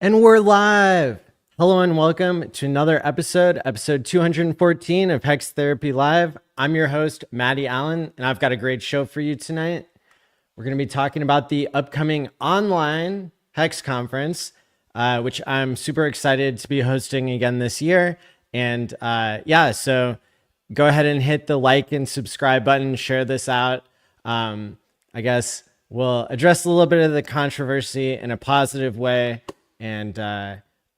And we're live. Hello and welcome to another episode 214 of HEX Therapy Live. I'm your host, Maddie Allen, and I've got a great show for you tonight. We're going to be talking about the upcoming online HEX conference, which I'm super excited to be hosting again this year. And so go ahead and hit the like and subscribe button, share this out. I guess we'll address a little bit of the controversy in a positive way, and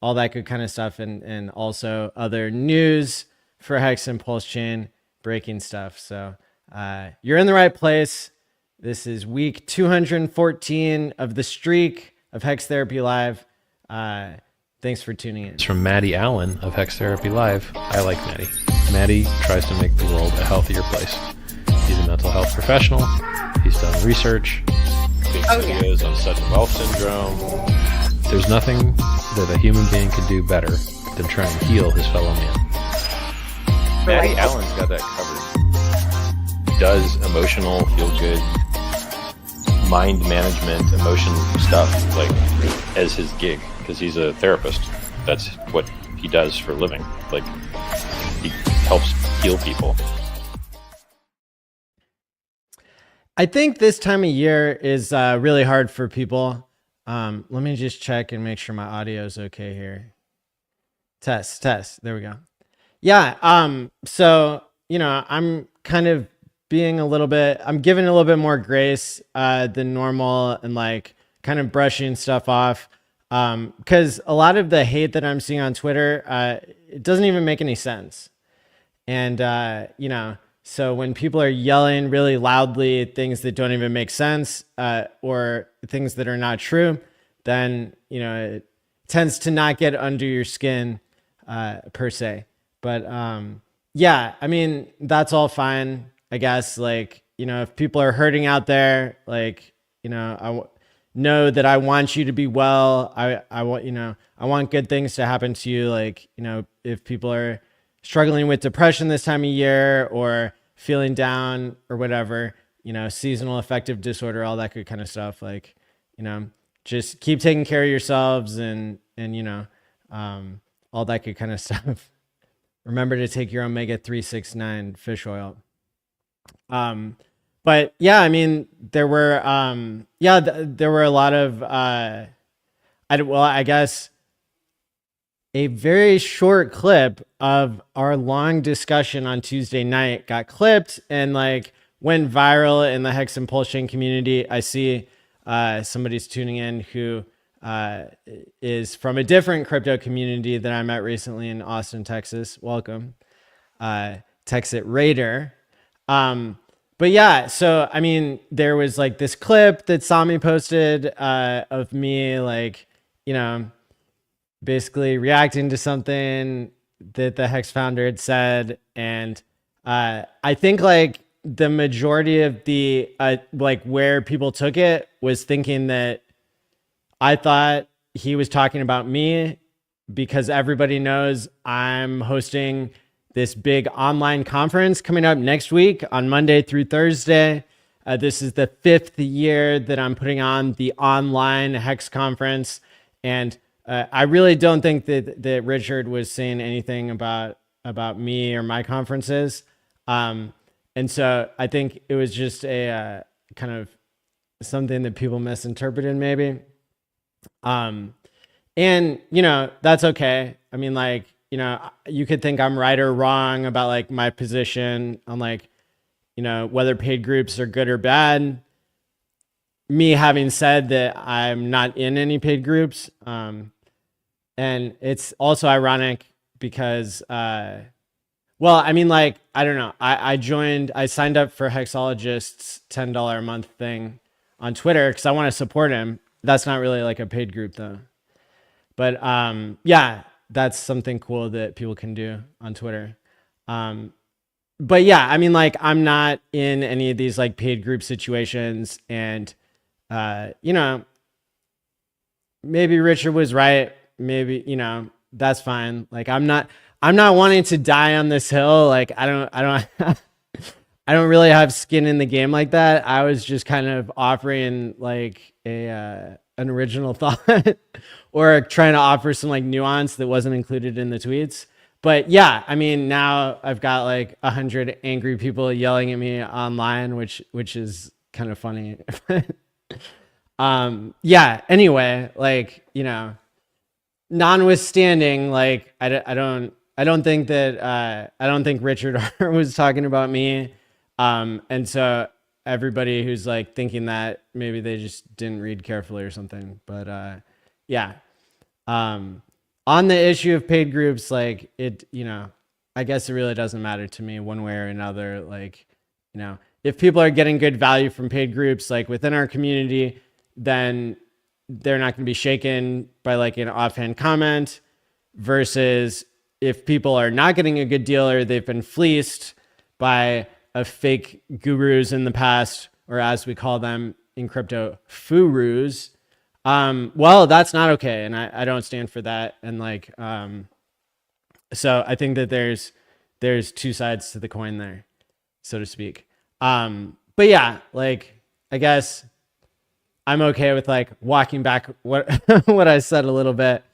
all that good kind of stuff, and also other news for Hex and Pulse Chain, breaking stuff. So you're in the right place. This is week 214 of the streak of Hex Therapy Live. Thanks for tuning in. It's from Maddie Allen of HEX Therapy Live. I like Maddie. Maddie tries to make the world a healthier place. He's a mental health professional. He's done research. Big videos on sudden wealth syndrome. There's nothing that a human being can do better than try and heal his fellow man. Maddie Allen's got that covered. He does emotional, feel-good, mind management, emotion stuff, like, as his gig, because he's a therapist. That's what he does for a living. Like, he helps heal people. I think this time of year is really hard for people. Let me just check and make sure my audio is okay here. Test. There we go. Yeah. So, I'm kind of being I'm giving a little bit more grace than normal, and like kind of brushing stuff off. Because a lot of the hate that I'm seeing on Twitter, it doesn't even make any sense. And, so when people are yelling really loudly things that don't even make sense, or things that are not true, then, it tends to not get under your skin, per se. But, that's all fine, I guess. Like, if people are hurting out there, like, know that I want you to be well. I want good things to happen to you. Like, if people are struggling with depression this time of year, or feeling down, or whatever, seasonal affective disorder, all that good kind of stuff. Like, just keep taking care of yourselves, and all that good kind of stuff. Remember to take your omega-369 fish oil. But yeah, there were a lot of I guess a very short clip of our long discussion on Tuesday night got clipped and like went viral in the Hex and Pulse Chain community. I see somebody's tuning in who is from a different crypto community that I met recently in Austin, Texas. Welcome, Texit Raider. But yeah, so there was like this clip that Sami posted of me, like, basically reacting to something that the Hex founder had said. And I think like the majority of the like where people took it was thinking that I thought he was talking about me, because everybody knows I'm hosting this big online conference coming up next week on Monday through Thursday. This is the 5th year that I'm putting on the online Hex conference. And I really don't think that Richard was saying anything about me or my conferences. And so I think it was just a kind of something that people misinterpreted maybe. And, that's okay. You could think I'm right or wrong about like my position on like, whether paid groups are good or bad. Me having said that I'm not in any paid groups. And it's also ironic because, I don't know. I signed up for Hexologist's $10 a month thing on Twitter because I want to support him. That's not really like a paid group though. But that's something cool that people can do on Twitter. But yeah, I'm not in any of these like paid group situations, and maybe Richard was right. Maybe, that's fine. Like I'm not wanting to die on this hill. Like I don't I don't really have skin in the game like that. I was just kind of offering like a an original thought or trying to offer some like nuance that wasn't included in the tweets. But yeah, I mean, now I've got like 100 angry people yelling at me online, which is kind of funny. Yeah, anyway, like, you know, notwithstanding, like, I don't think that, I don't think Richard was talking about me. And so everybody who's like thinking that, maybe they just didn't read carefully or something. But, yeah. On the issue of paid groups, like it, you know, I guess it really doesn't matter to me one way or another. Like, you know, if people are getting good value from paid groups, like within our community, then they're not going to be shaken by like an offhand comment, versus if people are not getting a good deal or they've been fleeced by a fake gurus in the past, or as we call them in crypto, furus. Well, that's not okay. And I don't stand for that. And like, so I think that there's two sides to the coin there, so to speak. But yeah, like, I guess I'm okay with like walking back what, what I said a little bit.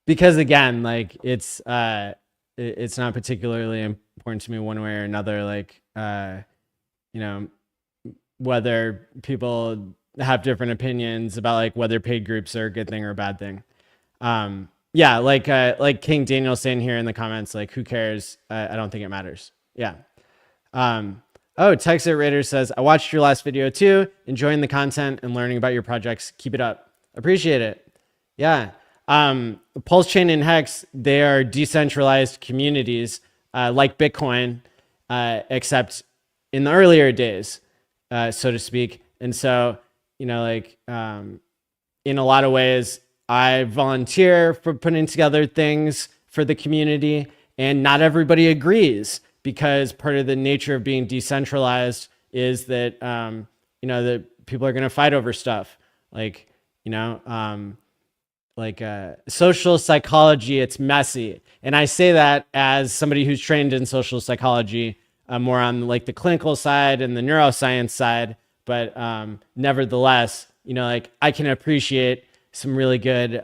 Because again, like it's not particularly important to me one way or another. Like, you know, whether people have different opinions about like whether paid groups are a good thing or a bad thing. Yeah, like King Daniel saying here in the comments, like, who cares? I don't think it matters. Yeah. Oh, Texas Raider says, I watched your last video too, enjoying the content and learning about your projects. Keep it up. Appreciate it. Yeah. Pulse Chain and Hex, they are decentralized communities, like Bitcoin, except in the earlier days. So to speak. And so, you know, like, in a lot of ways, I volunteer for putting together things for the community, and not everybody agrees, because part of the nature of being decentralized is that, you know, that people are going to fight over stuff like, you know, social psychology, it's messy. And I say that as somebody who's trained in social psychology, more on like the clinical side and the neuroscience side. But nevertheless, you know, like I can appreciate some really good,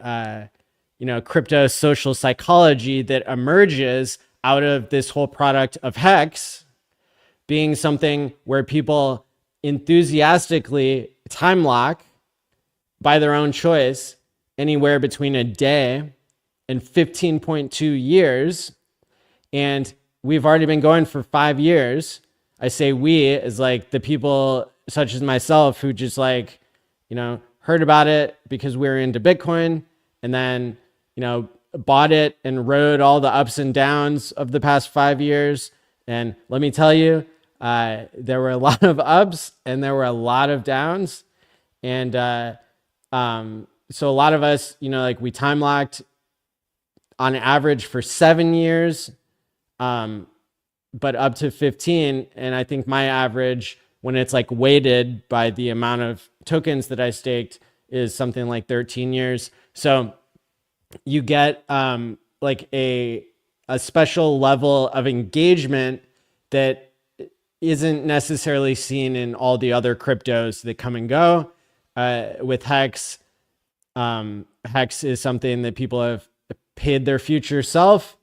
you know, crypto social psychology that emerges out of this whole product of HEX being something where people enthusiastically time lock by their own choice anywhere between a day and 15.2 years. And we've already been going for 5 years. I say we as like the people such as myself who just like, you know, heard about it because we were into Bitcoin, and then, you know, bought it and rode all the ups and downs of the past 5 years. And let me tell you, there were a lot of ups and there were a lot of downs. And so a lot of us, you know, like we time locked on average for 7 years, but up to 15. And I think my average, when it's like weighted by the amount of tokens that I staked, is something like 13 years. So you get like a special level of engagement that isn't necessarily seen in all the other cryptos that come and go. With HEX, HEX is something that people have paid their future self.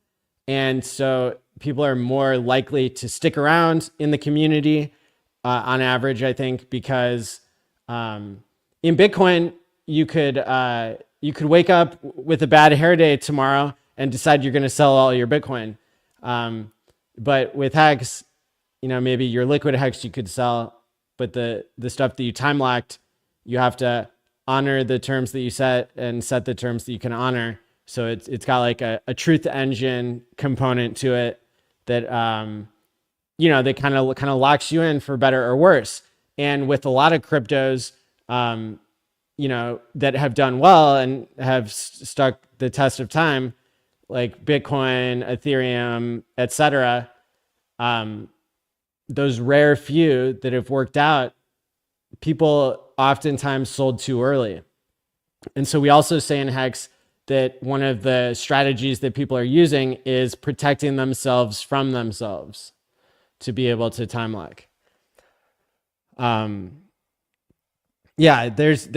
And so people are more likely to stick around in the community on average, I think, because in Bitcoin, you could wake up with a bad hair day tomorrow and decide you're going to sell all your Bitcoin. But with HEX, you know, maybe your liquid HEX you could sell, but the stuff that you time locked, you have to honor the terms that you set and set the terms that you can honor. So it's got like a truth engine component to it that, you know, that kind of locks you in for better or worse. And with a lot of cryptos, you know, that have done well and have stuck the test of time, like Bitcoin, Ethereum, etc., those rare few that have worked out, people oftentimes sold too early. And so we also say in HEX that one of the strategies that people are using is protecting themselves from themselves to be able to time lock. Yeah, there's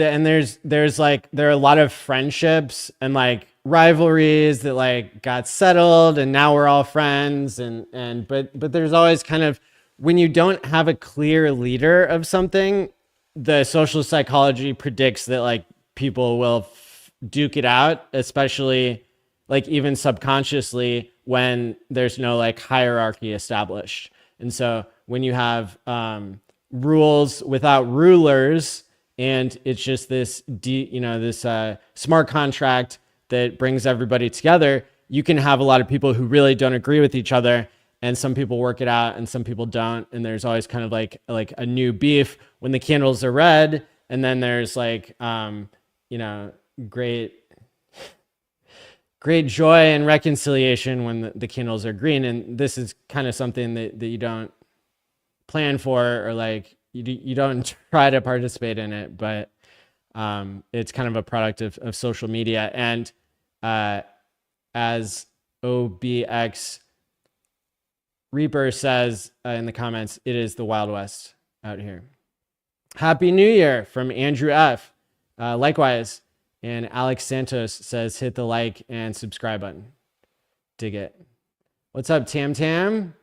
like there are a lot of friendships and like rivalries that like got settled and now we're all friends and but there's always kind of when you don't have a clear leader of something, the social psychology predicts that like people will duke it out, especially like even subconsciously when there's no like hierarchy established. And so when you have rules without rulers, and it's just this this smart contract that brings everybody together, you can have a lot of people who really don't agree with each other, and some people work it out and some people don't, and there's always kind of like a new beef when the candles are red, and then there's like great joy and reconciliation when the candles are green. And this is kind of something that you don't plan for, or like you don't try to participate in it, but it's kind of a product of social media. And as OBX Reaper says in the comments, it is the Wild West out here. Happy New Year from Andrew F. Likewise. And Alex Santos says, hit the like and subscribe button. Dig it. What's up, Tam Tam?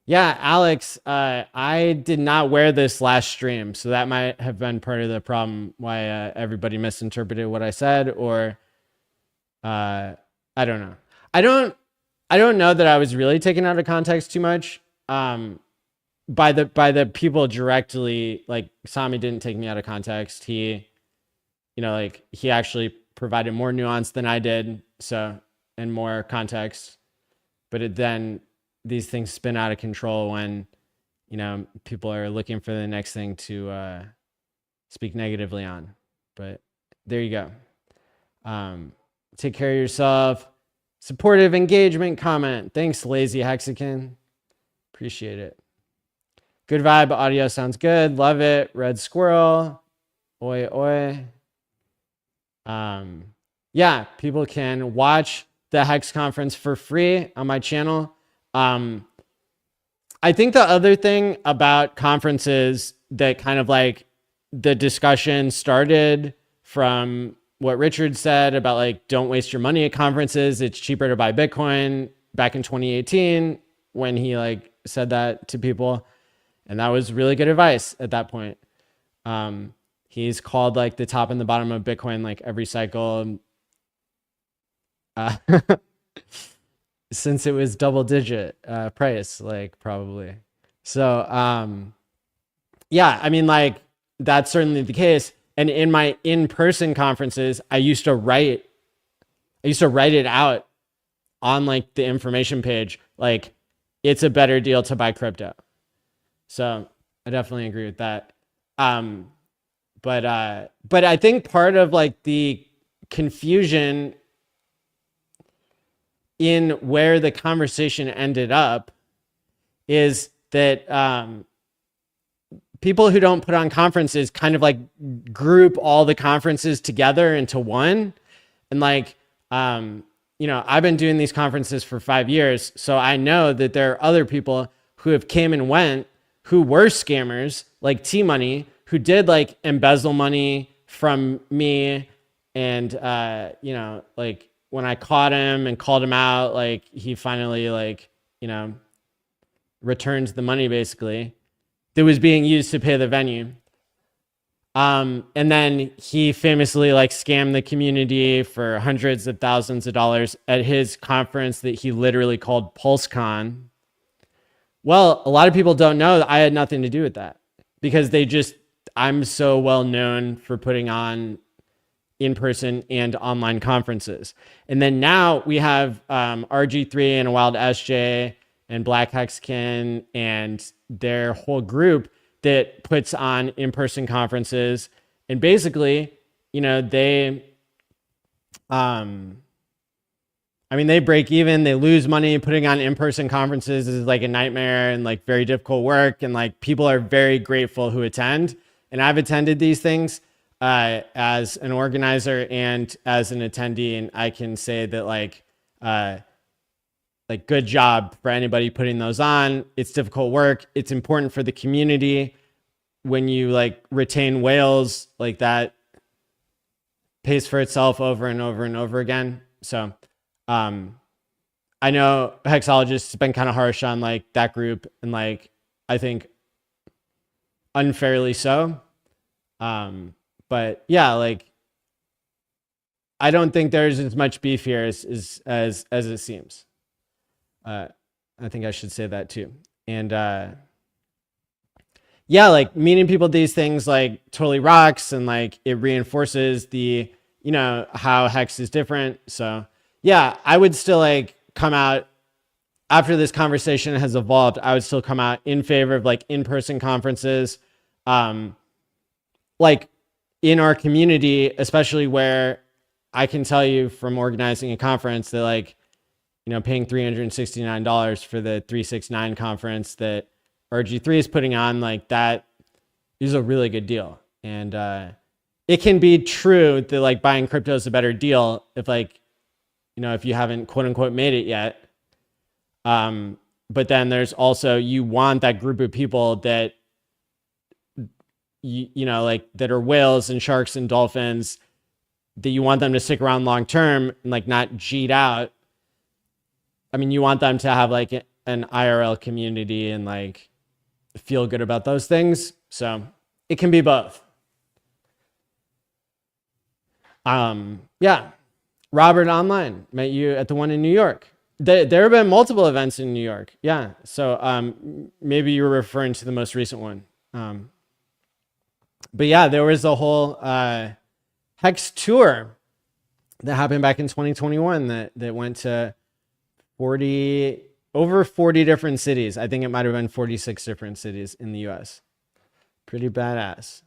Yeah, Alex, I did not wear this last stream, so that might have been part of the problem why everybody misinterpreted what I said, or I don't know. I don't know that I was really taken out of context too much by the people directly. Like Sami didn't take me out of context. He he actually provided more nuance than I did, so, and more context. But then these things spin out of control when people are looking for the next thing to speak negatively on. But there you go. Take care of yourself. Supportive engagement comment. Thanks, Lazy Hexagon. Appreciate it. Good vibe. Audio sounds good. Love it. Red Squirrel. Oi, oi. Yeah, people can watch the HEX conference for free on my channel. I think the other thing about conferences that kind of like the discussion started from what Richard said about like, don't waste your money at conferences. It's cheaper to buy Bitcoin back in 2018 when he like said that to people. And that was really good advice at that point. He's called like the top and the bottom of Bitcoin like every cycle since it was double digit price, like probably. So yeah, I mean, like that's certainly the case. And in my in-person conferences, I used to write it out on like the information page, like it's a better deal to buy crypto. So I definitely agree with that. But I think part of like the confusion in where the conversation ended up is that people who don't put on conferences kind of like group all the conferences together into one. And like, I've been doing these conferences for 5 years. So I know that there are other people who have came and went who were scammers like T-Money, who did like embezzle money from me. And, like when I caught him and called him out, like he finally like, returned the money basically that was being used to pay the venue. And then he famously like scammed the community for hundreds of thousands of dollars at his conference that he literally called PulseCon. Well, a lot of people don't know that I had nothing to do with that because I'm so well known for putting on in-person and online conferences. And then now we have RG3 and a Wild SJ and Black Hexkin and their whole group that puts on in-person conferences. And basically, they break even, they lose money. Putting on in-person conferences is like a nightmare and like very difficult work. And like people are very grateful who attend. And I've attended these things as an organizer and as an attendee. And I can say that like good job for anybody putting those on. It's difficult work. It's important for the community. when you like retain whales, like that pays for itself over and over and over again. So I know hexologists have been kind of harsh on like that group, and like I think unfairly so. But yeah, like I don't think there's as much beef here as it seems. I think I should say that too. And yeah, like meeting people these things like totally rocks, and like it reinforces the, you know, how Hex is different. So yeah, I would still like come out after this conversation has evolved. I would still come out in favor of like in-person conferences, like in our community, especially where I can tell you from organizing a conference that like, you know, paying $369 for the 369 conference that RG3 is putting on, like that is a really good deal. And it can be true that like buying crypto is a better deal if like, you know, if you haven't quote unquote made it yet. But then there's also, you want that group of people that, you know, like that are whales and sharks and dolphins, that you want them to stick around long term and like not cheat out. I mean, you want them to have like an IRL community and like feel good about those things. So it can be both. Yeah. Robert Online, met you at the one in New York. There have been multiple events in New York. Yeah. So maybe you were referring to the most recent one. But yeah, there was a whole HEX tour that happened back in 2021 that went to over 40 different cities. I think it might have been 46 different cities in the US. Pretty badass.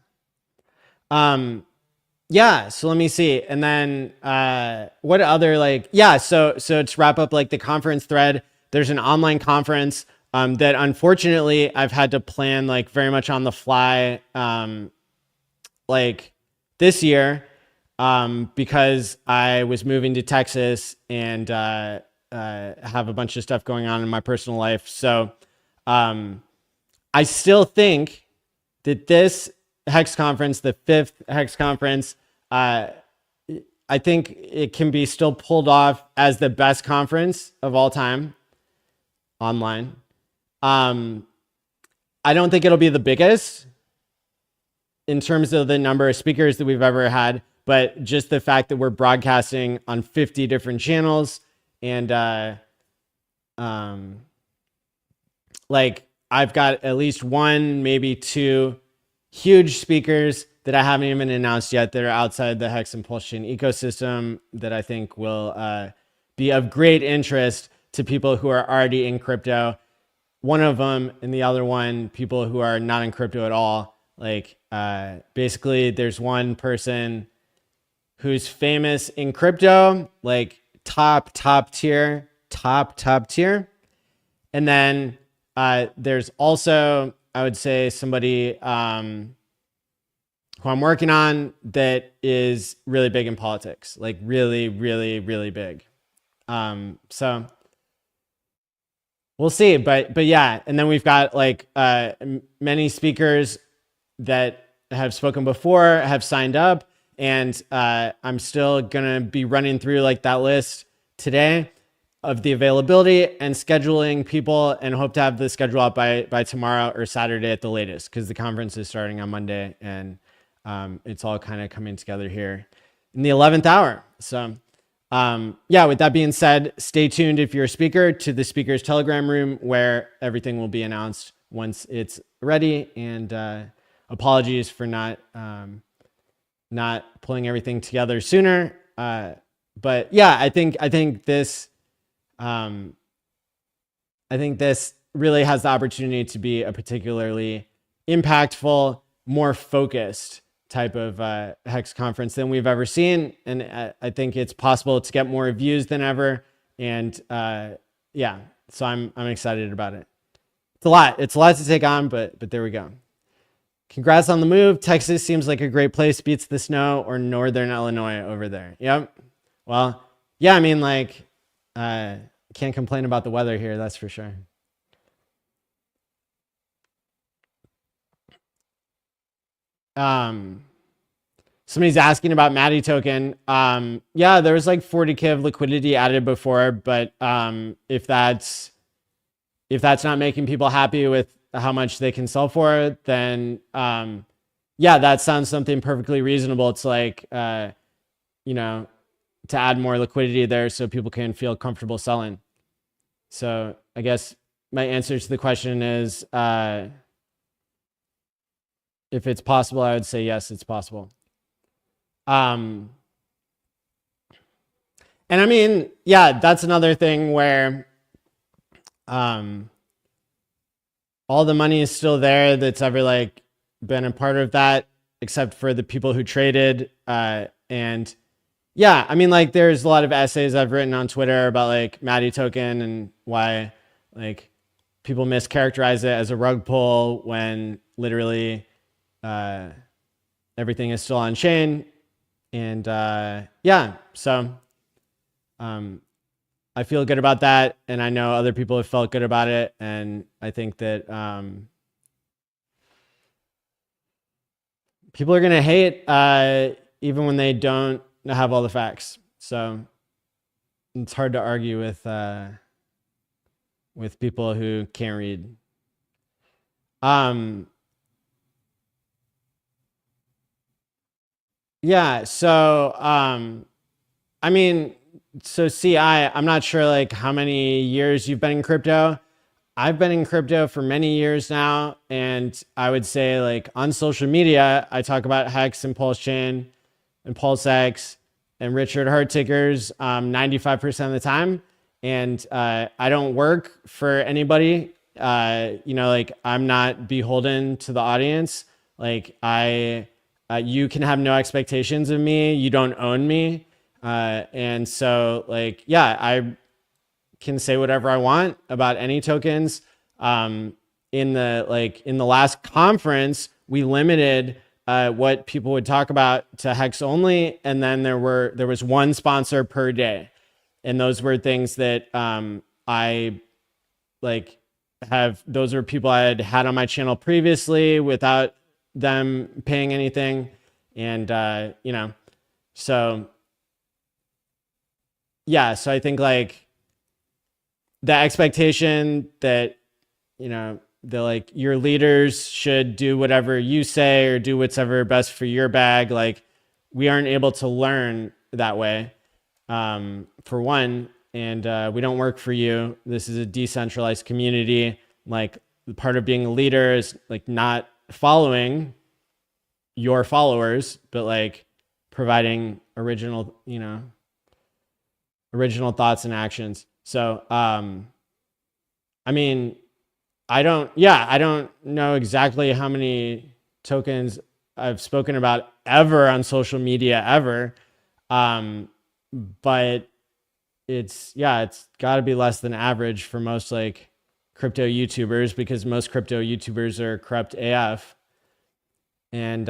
Yeah, so let me see. And then what other like, yeah, so to wrap up like the conference thread, there's an online conference that unfortunately I've had to plan like very much on the fly like this year because I was moving to Texas and have a bunch of stuff going on in my personal life. So I still think that this HEX conference, the 5th HEX conference, I think it can be still pulled off as the best conference of all time online. I don't think it'll be the biggest in terms of the number of speakers that we've ever had, but just the fact that we're broadcasting on 50 different channels and like I've got at least one, maybe two huge speakers that I haven't even announced yet that are outside the HEX Impulsion ecosystem that I think will be of great interest to people who are already in crypto. One of them and the other one, people who are not in crypto at all. Like basically there's one person who's famous in crypto, like top tier. And then there's also, I would say, somebody who I'm working on that is really big in politics, like really, really, really big. So we'll see, but yeah. And then we've got like many speakers that have spoken before, have signed up, and I'm still gonna be running through like that list today of the availability and scheduling people, and hope to have the schedule out by tomorrow or Saturday at the latest, because the conference is starting on Monday and it's all kind of coming together here in the 11th hour. So yeah, with that being said, stay tuned if you're a speaker to the speakers Telegram room where everything will be announced once it's ready. And apologies for not pulling everything together sooner. But yeah, I think this really has the opportunity to be a particularly impactful, more focused type of HEX conference than we've ever seen. And I think it's possible to get more views than ever. And yeah, so I'm excited about it. It's a lot to take on, but there we go. Congrats on the move. Texas seems like a great place. Beats the snow or Northern Illinois over there. Yep. Well, yeah, I mean, like, can't complain about the weather here. That's for sure. Somebody's asking about Maddie token. Yeah, there was like 40K of liquidity added before, but if that's not making people happy with how much they can sell for, then yeah, that sounds something perfectly reasonable. It's like you know, to add more liquidity there so people can feel comfortable selling. So I guess my answer to the question is if it's possible, I would say yes, it's possible. And I mean, yeah, that's another thing where all the money is still there that's ever like been a part of that, except for the people who traded. And yeah, I mean, like there's a lot of essays I've written on Twitter about like Maddie token and why like people mischaracterize it as a rug pull when literally everything is still on chain. And yeah, so I feel good about that. And I know other people have felt good about it. And I think that people are going to hate even when they don't have all the facts. So it's hard to argue with people who can't read. Yeah, so I mean, so I'm not sure like how many years you've been in crypto. I've been in crypto for many years now, and I would say like on social media, I talk about Hex and Pulse Chain and PulseX and Richard Heart tickers 95% of the time. And I don't work for anybody. You know, like I'm not beholden to the audience. Like you can have no expectations of me. You don't own me. And so like, yeah, I can say whatever I want about any tokens. In the last conference, we limited what people would talk about to Hex only, and then there was one sponsor per day, and those were things that I like have. Those were people I had on my channel previously without them paying anything, and you know, so yeah, so I think like the expectation that, you know, the like your leaders should do whatever you say or do whatever best for your bag. Like we aren't able to learn that way, for one, and we don't work for you. This is a decentralized community. Like part of being a leader is like not following your followers, but like providing original, you know, original thoughts and actions. So, I mean, I don't know exactly how many tokens I've spoken about ever on social media ever. But it's got to be less than average for most like crypto YouTubers, because most crypto YouTubers are corrupt AF. And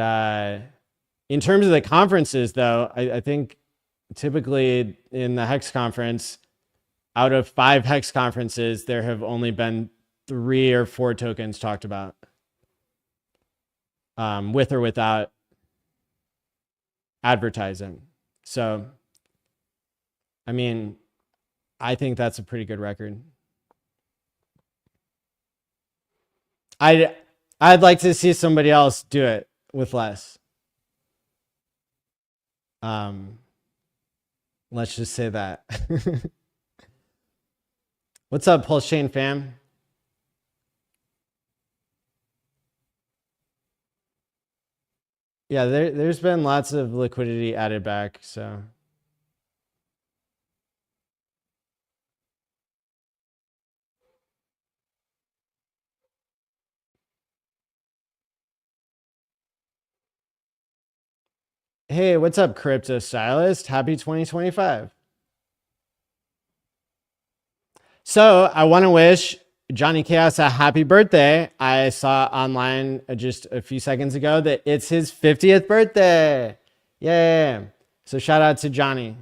in terms of the conferences, though, I think typically in the HEX conference, out of 5 HEX conferences, there have only been 3 or 4 tokens talked about, with or without advertising. So, I mean, I think that's a pretty good record. I'd like to see somebody else do it with less. Let's just say that. What's up, Pulse Chain fam? Yeah, there's been lots of liquidity added back, so. Hey, what's up, Crypto Stylist? Happy 2025. So I want to wish Johnny Chaos a happy birthday. I saw online just a few seconds ago that it's his 50th birthday. Yay. So shout out to Johnny.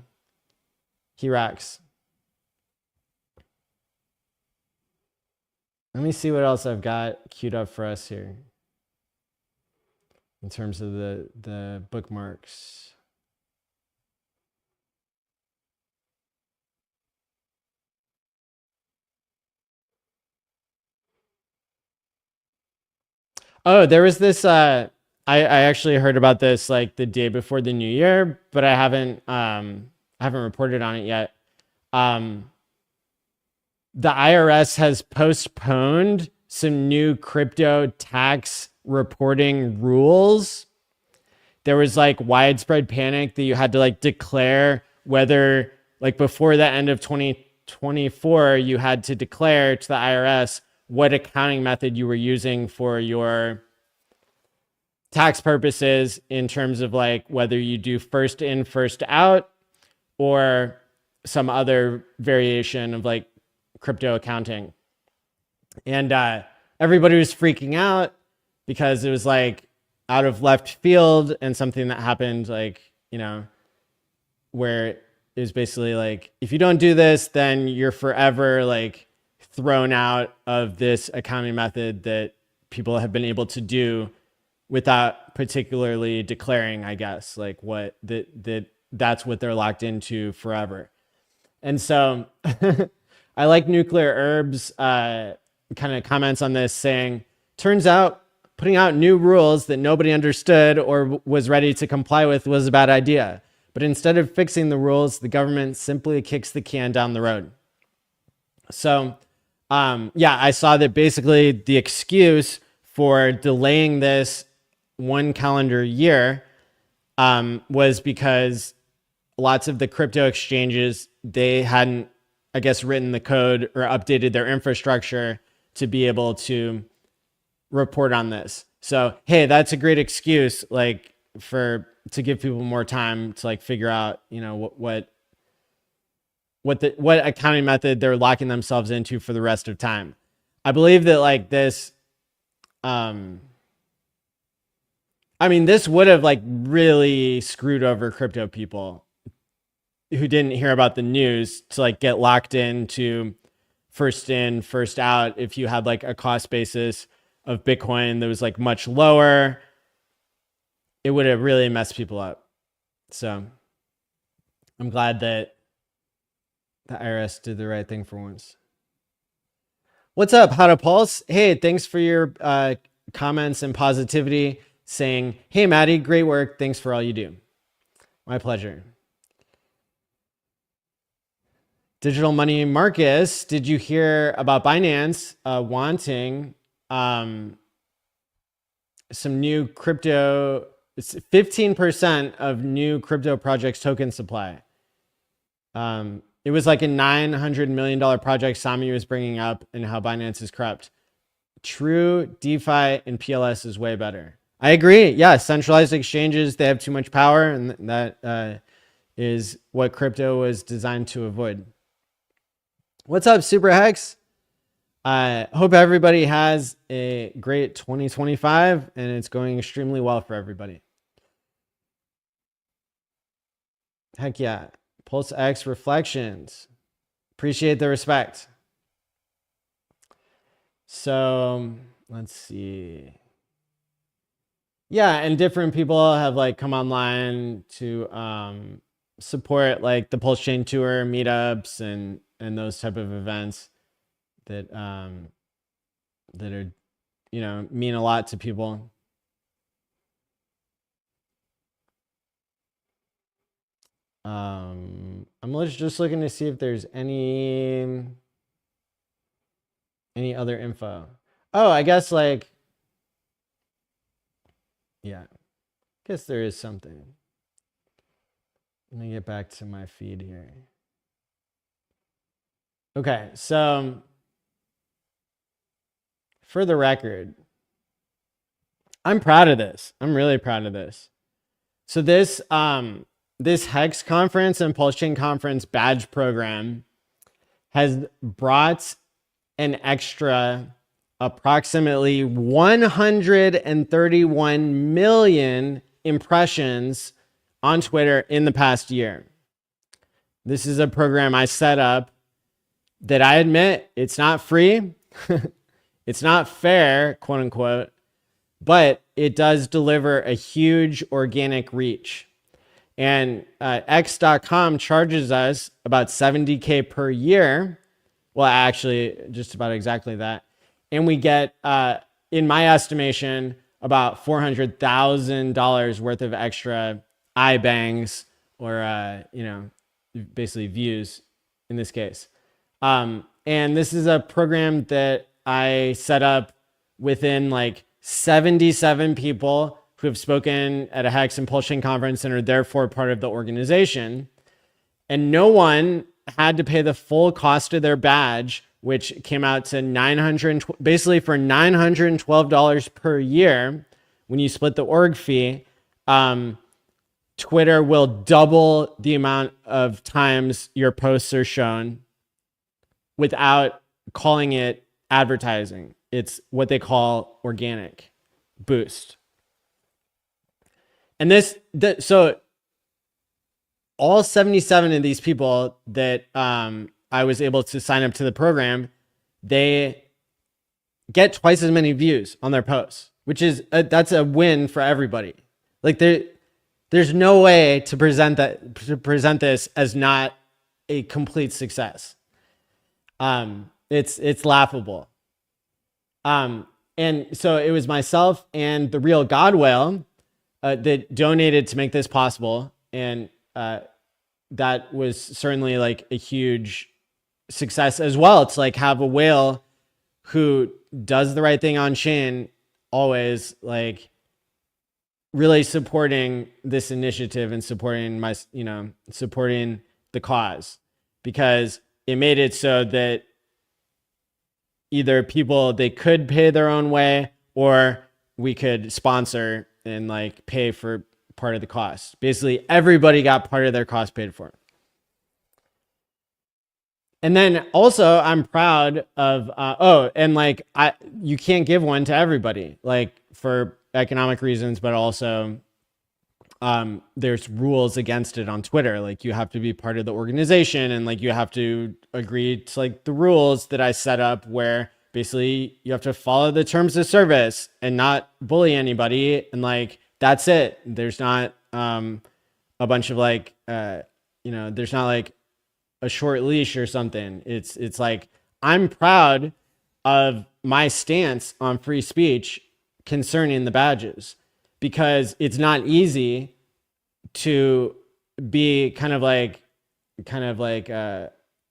He rocks. Let me see what else I've got queued up for us here. in terms of the bookmarks. Oh, there was this I actually heard about this like the day before the new year, but I haven't reported on it yet. The IRS has postponed some new crypto tax reporting rules. There was like widespread panic that you had to like declare whether like before the end of 2024, you had to declare to the IRS what accounting method you were using for your tax purposes in terms of like whether you do first in, first out, or some other variation of like crypto accounting. And everybody was freaking out because it was like out of left field and something that happened like, you know, where it was basically like, if you don't do this, then you're forever like thrown out of this accounting method that people have been able to do without particularly declaring, I guess, like what that's what they're locked into forever. And so I like Nuclear Herbs kind of comments on this saying, turns out putting out new rules that nobody understood or was ready to comply with was a bad idea. But instead of fixing the rules, the government simply kicks the can down the road. So yeah, I saw that basically the excuse for delaying this 1 calendar year was because lots of the crypto exchanges, they hadn't, I guess, written the code or updated their infrastructure to be able to report on this. So, hey, that's a great excuse, like to give people more time to like figure out, you know, what accounting method they're locking themselves into for the rest of time. I believe that like this, I mean, this would have like really screwed over crypto people who didn't hear about the news to like get locked into first in, first out. If you had like a cost basis of Bitcoin that was like much lower, it would have really messed people up. So I'm glad that the IRS did the right thing for once. What's up, How to Pulse? Hey, thanks for your comments and positivity saying, hey, Maddie, great work. Thanks for all you do. My pleasure. Digital Money Marcus, did you hear about Binance wanting some new crypto, 15% of new crypto projects token supply? It was like a $900 million project Sami was bringing up and how Binance is corrupt. True DeFi and PLS is way better. I agree. Yeah, centralized exchanges, they have too much power, and that is what crypto was designed to avoid. What's up, Super Hex? I hope everybody has a great 2025 and it's going extremely well for everybody. Heck yeah. Pulse X reflections. Appreciate the respect. So let's see. Yeah, and different people have like come online to support like the Pulse Chain Tour meetups and those type of events that that are, you know, mean a lot to people. I'm just looking to see if there's any other info. Oh, I guess like, yeah, I guess there is something. Let me get back to my feed here. Okay, so for the record, I'm proud of this. I'm really proud of this. So this this HEX conference and Pulse Chain conference badge program has brought an extra approximately 131 million impressions on Twitter in the past year. This is a program I set up that I admit it's not free. It's not fair, quote unquote, but it does deliver a huge organic reach. And X.com charges us about $70K per year. Well, actually, just about exactly that. And we get, in my estimation, about $400,000 worth of extra iBangs or, basically views in this case. And this is a program that I set up within like 77 people who have spoken at a HEX and Pulsion conference and are therefore part of the organization. And no one had to pay the full cost of their badge, which came out to basically for $912 per year. When you split the org fee, Twitter will double the amount of times your posts are shown without calling it advertising. It's what they call organic boost. And so all 77 of these people that I was able to sign up to the program, they get twice as many views on their posts, which is that's a win for everybody. Like there's no way to present this as not a complete success. It's laughable. And so it was myself and the real God Whale that donated to make this possible. And that was certainly like a huge success as well. It's like have a whale who does the right thing on chain, always like really supporting this initiative and supporting supporting the cause, because it made it so that either people, they could pay their own way, or we could sponsor and like pay for part of the cost. Basically, everybody got part of their cost paid for. And then also, I'm proud of, you can't give one to everybody, like for economic reasons, but also there's rules against it on Twitter. Like you have to be part of the organization, and like you have to agree to like the rules that I set up, where basically you have to follow the terms of service and not bully anybody. And like, that's it. There's not a bunch of like, there's not like a short leash or something. It's like, I'm proud of my stance on free speech concerning the badges, because it's not easy to be kind of like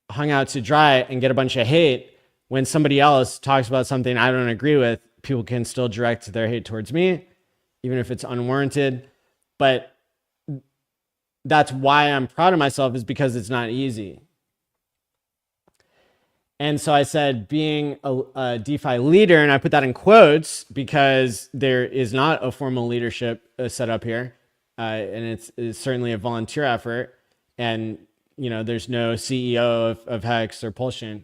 hung out to dry and get a bunch of hate when somebody else talks about something I don't agree with. People can still direct their hate towards me, even if it's unwarranted. But that's why I'm proud of myself, is because it's not easy. And so I said being a DeFi leader, and I put that in quotes because there is not a formal leadership set up here. And it's certainly a volunteer effort. And, there's no CEO of HEX or Pulsion.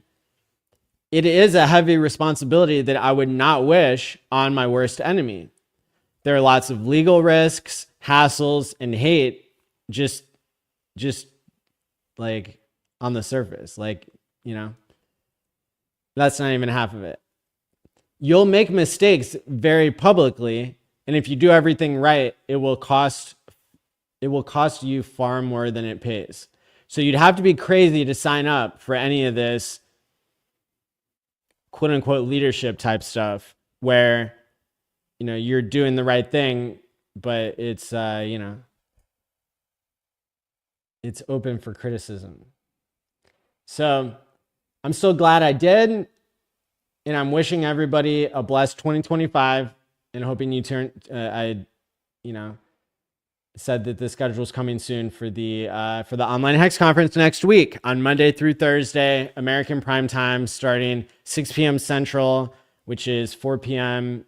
It is a heavy responsibility that I would not wish on my worst enemy. There are lots of legal risks, hassles, and hate just like on the surface, that's not even half of it. You'll make mistakes very publicly, and if you do everything right, it will cost you far more than it pays. So you'd have to be crazy to sign up for any of this quote unquote leadership type stuff where, you're doing the right thing, but it's, it's open for criticism. So I'm so glad I did. And I'm wishing everybody a blessed 2025 and hoping you said that the schedule is coming soon for the online HEX conference next week on Monday through Thursday, American prime time, starting 6 p.m. Central, which is 4 p.m.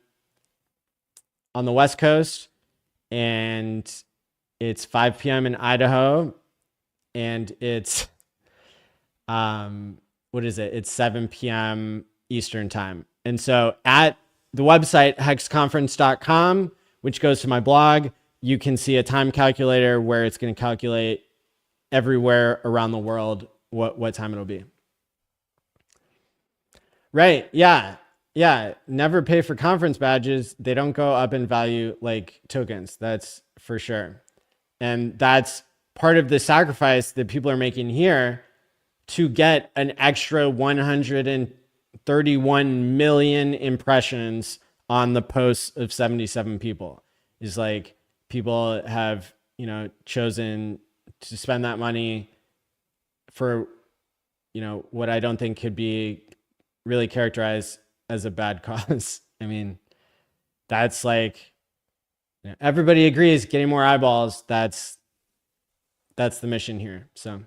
on the West Coast, and it's 5 p.m. in Idaho, and it's it's 7 p.m. Eastern time. And so at the website hexconference.com, which goes to my blog, you can see a time calculator where it's going to calculate everywhere around the world what time it'll be. Right. Yeah. yeah, never pay for conference badges. They don't go up in value like tokens. That's for sure. And that's part of the sacrifice that people are making here to get an extra 131 million impressions on the posts of 77 people. Is like people have, you know, chosen to spend that money for, you know, what I don't think could be really characterized as a bad cause. I mean, that's like, you know, everybody agrees getting more eyeballs. That's the mission here. So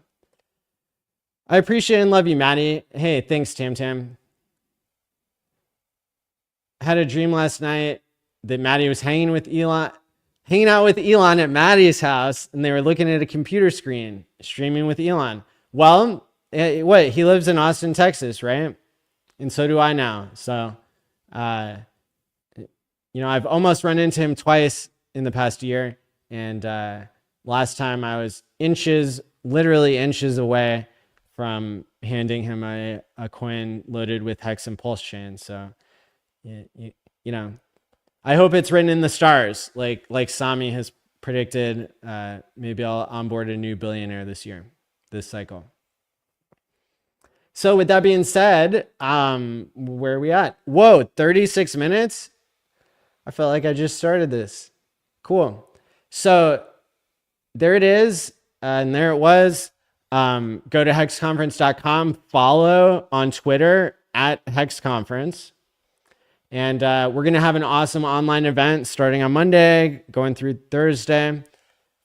I appreciate and love you, Maddie. Hey, thanks, Tam Tam. I had a dream last night that Maddie was hanging out with Elon at Maddie's house, and they were looking at a computer screen, streaming with Elon. Well, what? He lives in Austin, Texas, right? And so do I now. So, you know, I've almost run into him twice in the past year. And last time I was literally inches away from handing him a coin loaded with HEX and Pulse chain. So, you know, I hope it's written in the stars, like Sami has predicted. Maybe I'll onboard a new billionaire this cycle. So with that being said, where are we at? Whoa, 36 minutes? I felt like I just started this. Cool. So there it is. And there it was. Go to hexconference.com, follow on Twitter at HexConference. And we're going to have an awesome online event starting on Monday, going through Thursday,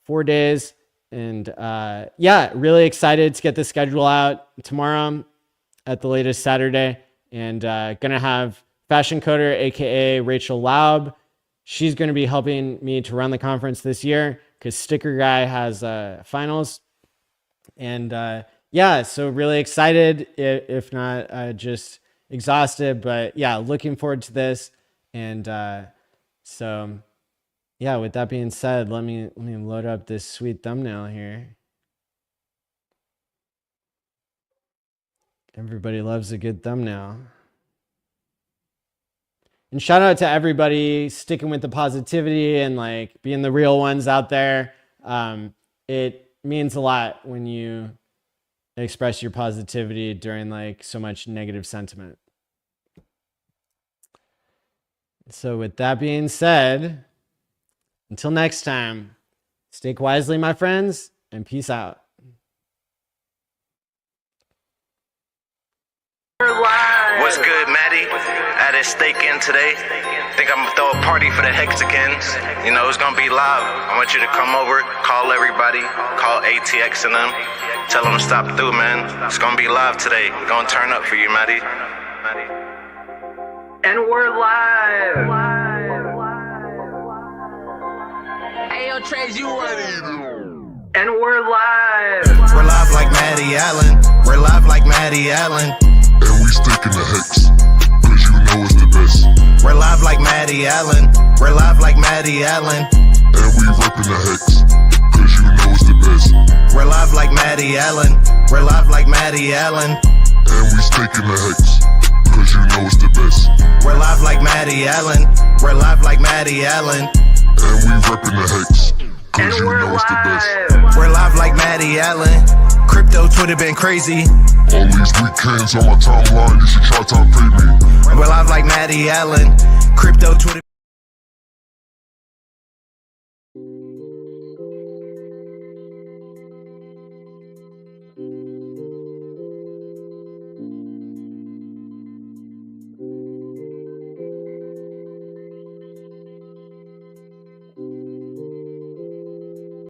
4 days. And yeah, really excited to get the schedule out tomorrow at the latest Saturday. And going to have Fashion Coder, aka Rachel Laub. She's going to be helping me to run the conference this year because Sticker Guy has finals. And yeah, so really excited, if not just exhausted, but yeah, looking forward to this. And so yeah, with that being said, let me load up this sweet thumbnail here. Everybody loves a good thumbnail. And shout out to everybody sticking with the positivity and like being the real ones out there. It means a lot when you express your positivity during like so much negative sentiment. So with that being said, until next time, stake wisely, my friends, and peace out. What's good, Maddie? I had a steak in today. Think I'm gonna throw a party for the Hexicans. You know, it's gonna be live. I want you to come over, call everybody, call ATX and them. Tell them to stop through, man. It's gonna be live today. We're gonna turn up for you, Maddie. And we're live. Hey, yo, Trace, you ready? And we're live. We're live like Maddie Allen. We're live like Maddie Allen. And we sticking to HEX, cause you know it's the best. We're live like Maddie Allen. We're live like Maddie Allen. And we reppin' the HEX, cause you know it's the best. We're live like Maddie Allen. We're live like Maddie Allen. And we sticking to HEX, cause you know it's the best. We're live like Maddie Allen. We're live like Maddie Allen. And we reppin' the HEX, cause you know it's the best. We're live like Maddie Allen. Crypto Twitter been crazy. All these weekends on my timeline, you should try to pay me. We're live like Maddie Allen. Crypto Twitter.